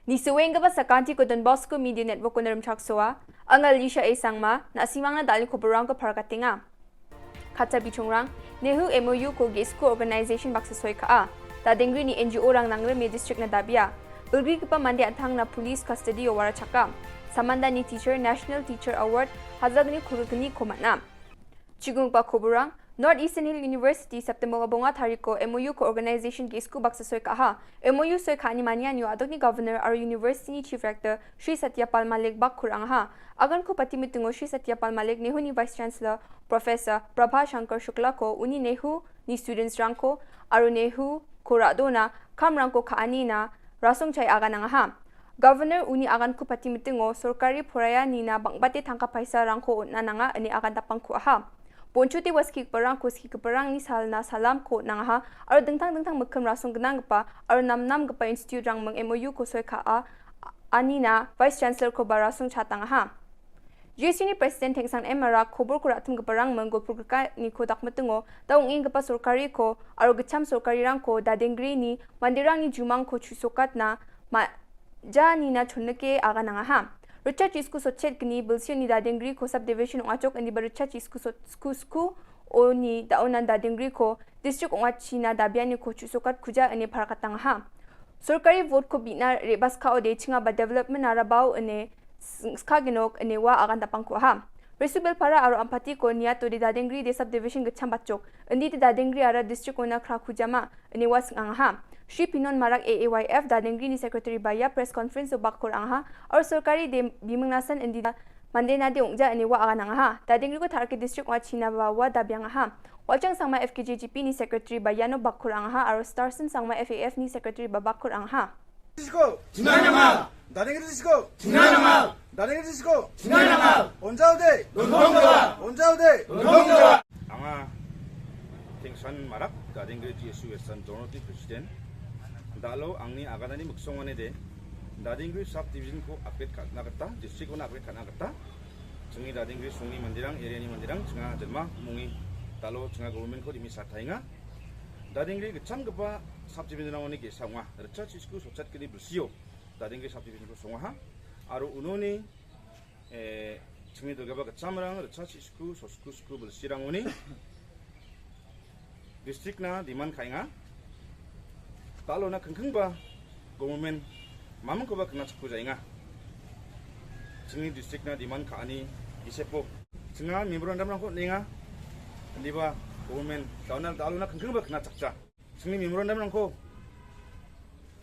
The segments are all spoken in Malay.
Ni suweng ba sa kanti ko Don Bosco Media Network ko naram chaksoa, ang alisha isangma na asimang na dali ko barang ko parakatinga. Kata bichongrang, nehu MOU ko GESCO organization baksasoy ka Dadenggre ni NGO rang nangreme district na Dabia. Bulgri ka pa mandi atang na police custody o wara chaka. Samanda ni teacher National Teacher Award hazag ni kurugni komatna. Chigung pa kuburang, Northeastern Hill University September bonga tariko MOU ko organization GESCO baksasoy ka MOU soy ka ni manian yo adok ni governor ar university ni chief rector Shri Satyapal Malik bak kurang agan ko pati mitungo Shri Satyapal Malik nehu ni vice chancellor Professor Prabha Shankar Shukla ko uni nehu ni students rangko aru nehu kuradona kam rangko kaani na rasong chay agan Governor uni agan ko pati mitungo sorkari poraya ni na bangbate tangka paisa rangko na ani agan tapang ko Ponchuti was kik parang ni sal na salam ko nang aro dengtang mekam rasong genang pa aro nam gapa institute rang meng MOU ko soy ka ani na vice chancellor ko barasong chatang GSU ni president tengsang emara kobor ko ratum gaparang meng gopurka ni ko dakmetungo taung ing gapa sorkari ko aro gecham sorkari rang ko Dadenggre ni mandirang ni jumang ko chusokat na ma ja ni na chonneke aga nang Richard Chisku Sochet Gni Bilsio ni Dadenggre ko subdivision Achok and the Richard Chisku Skusku o ni Daonan Dadenggre ko district China Dabia ni ko Chusokat Kuja ani Parakatang Sorkari vote ko bina rebas ka o de chinga ba development arabaw ane skaginok ane wa agan tapang ko Resubel para aro ampati ko niya to di Dadenggre de subdivision gacham bachok andi di Dadenggre ara district ona kra kujama ane was ang Shri Pinon Marak AAYF Dadenggre ni Secretary Baya press conference o bakor or sorkari de bimangnasan indi mande na de ongja ani wa aga Dadenggre ko tarke district wa China wa Dabia Wajang sangma FKJGP ni Secretary Baya no bakor or Starson sangma FAF ni Secretary babakor Disko 중앙양아 Dadenggre disko 중앙양아 Dadenggre disko 중앙양아 온자우대 온자우대 anga tingsan marak Dadenggre GSU Western Zone President Dalo angni agadani muksongane de Dadenggre subdivision ko upgrade nagata district ko upgrade nagata jungi Dadenggre sungni mandirang area ni mandirang junga jelma mungi dalo junga government ko dimi satainga Dadenggre gecham gapa subdivision oni ke sangwa recha chisku sochat kini bersio Dadenggre subdivision ko songwa aru unoni jungi dolgaba gechamrang recha chisku sosku bersirang oni district na diman kainga Talo na kengkeng ba government mamang ko ba kena cakpu jainga Jingi district na diman kaani isepo Jinga memorandum rang ko ninga Hindi ba government talo na kengkeng ba kena cakca Jingi memorandum rang ko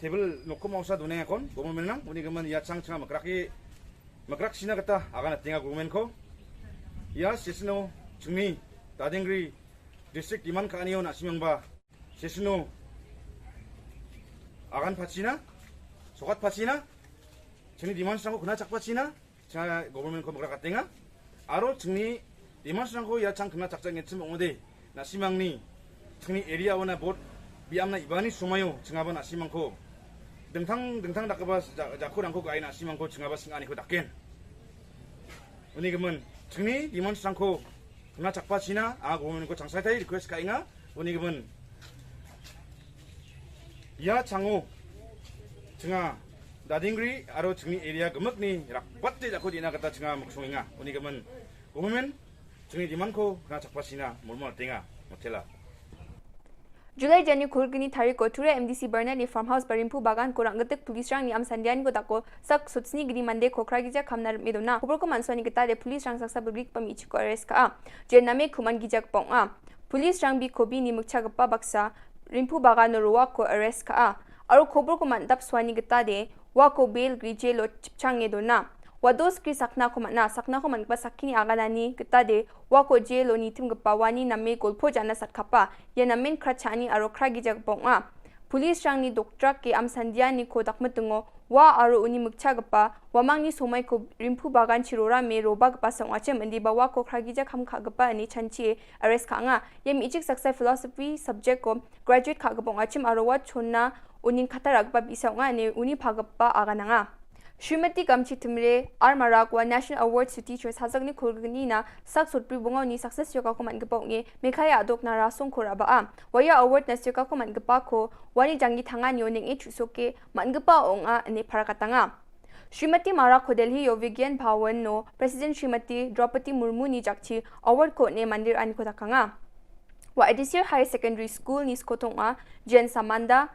table noko mausa dunay akon government nang uni gaman yachang changa makrak sina kata akan atinga government ko Ya sesno jingi Dadenggre district diman kaani yon asimang ba sesno agan patsina, sokat patsina, jeni diman sangko kena cak patsina, jena government ko magrakatenga, aro jeni diman sangko ya cang kena cak ngecem ongode, nasimang ni, jeni area wana bot biamna ibani sumayo, jengaban nasimang ko, dengtang dakabas jakurang ko gay nasimang ko jengabas ngani ko daken, uni gemen jeni diman sangko kena cak patsina, government ko cangsai tay request kainga, uni gemen Ya changu jenga Dadenggre aro jengi area gemek ni rakpat de jako dina kata jenga muksonginga uni gemen government jengi dimanko kena cakpasina mulmul tenga motela Julai Jani Kurgini Tariko Ture MDC Bernard ni farmhouse Barimpu Bagan ko ranggetek police rang ni am sandian ko dako sak sutsni gidi mande ko kragija kamnar medona kubur ko mansoni kita de police rang saksa bergik pamichi ko arrest ka jename kuman gijak pong police rang bi kobi ni mukcha gapa baksa Rimpu Bagan no ruwa ko arrest ka aro kobor ko mandap swani gita de wa ko bail grije lo chipchang edona wados kri sakna ko manpa sakini aganani gita de wa ko jail lo nitim gapa wani namme golpo jana satkapa ya namen krachani aro kragi jag bonga police rang ni doktra ke am sandia ni ko dakmetungo wa aro uni mukcha gapa wamang ni somai ko Rimpu Bagan chirora me roba gapa sangwachem andi ba wa ko kragi jag ham kha gapa ani chanchi arrest kanga yem ichik saksa philosophy subject ko graduate kha gapong achim aro wa chonna unin khatarag ba bisanga ne uni phagappa agananga Srimati Kamchi Timre Armarakwa National Awards to Teachers Hazagni Kulganina Saksut Pribungoni Success Yoka Kuman Gapong Meghalaya Adok na Rasong Kuraba Waya Award na Yoka Kuman Gapako Wani Jangi Tanganyo Ning Ichusoke Mangapa Onga Ne Parakatanga Srimati Mara Kodelhi Yovigian Pawan no President Srimati Draupadi Murmu ni Jakchi Award Ko ne Mandir Ani Kotakanga Wa Edisir High Secondary School ni Skotonga Jen Samanda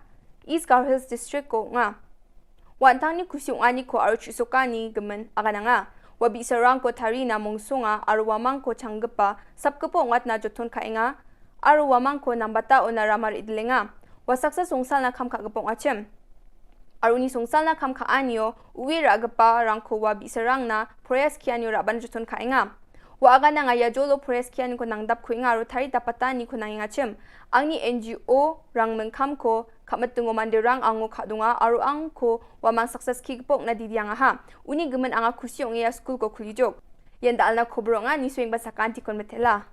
East Gar Hills District ko nga Wantang ni kusyong ani ko aru chusokani gemen agananga wabi sarang ko tari na mongsunga aru wamang ko changgapa sapkapo ngat na joton kainga aru wamang ko nambata o na ramar idlenga wasaksa songsal na kam kagapong achem aru ni songsal na kam kaanyo uwira agapa rangko wabi sarang na proyas kianyo raban joton kainga wa aga na nga yajolo press kian ko nangdap ko nga ro tari dapatan ni ko nangingachem angni NGO rang mengkam ko kamatungo mandirang ango khadunga aru ang ko wa mang success kigpok na didianga ha uni gemen anga kusyong ya school ko kulijok yenda alna khobronga ni swing basakanti kon metela